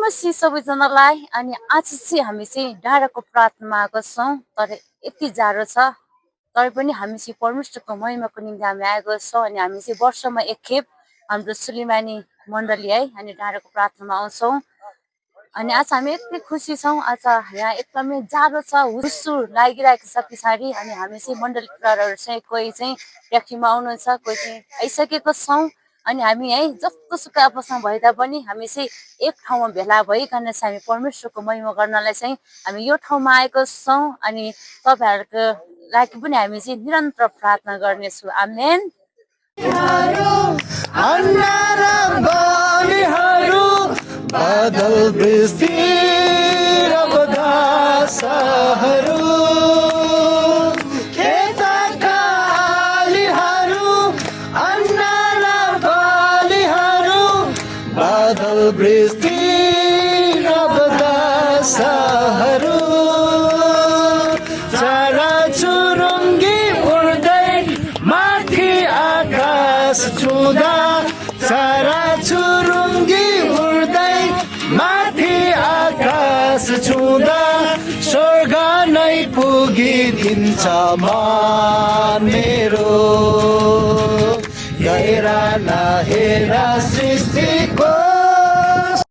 मसीह सबैजनालाई। अनि आज चाहिँ हामी चाहिँ डाँडाको प्रार्थनामा आएको छौँ, तर यति जाडो छ तर पनि हामी चाहिँ परमेश्वरको महिमाको निम्ति हामी आएको छौँ। अनि हामी चाहिँ वर्षमा एकखेप हाम्रो सुलिमानी मण्डली है अनि डाँडाको प्रार्थनामा आउँछौँ। अनि आज हामी यति खुसी छौँ। आज यहाँ एकदमै जाडो छ, हुस्सु लागिरहेको छ पछाडि। अनि हामी चाहिँ मण्डली पुराहरू चाहिँ कोही चाहिँ ट्याक्सीमा आउनुहुन्छ, कोही चाहिँ आइसकेको छौँ। अनि हामी है जस्तो सुकै अवस्थामा भए तापनि हामी चाहिँ एक ठाउँमा भेला भइकन चाहिँ हामी परमेश्वरको महिमा गर्नलाई चाहिँ हामी यो ठाउँमा आएको छौँ। अनि तपाईँहरूको लागि पनि हामी चाहिँ निरन्तर प्रार्थना गर्नेछु। आमेन। बादल वृष्टि र बदासहरू खेतका आलीहरू अन्न र बालीहरू बादल वृष्टि र बदासहरू चराचुरुङ्गी उड्दै माथि आकाश छुँदा चराचुरुङ्गी माथि आकाश छुँदा स्वर्ग नै पुगिदिन्छ मन मेरो गएर नहेर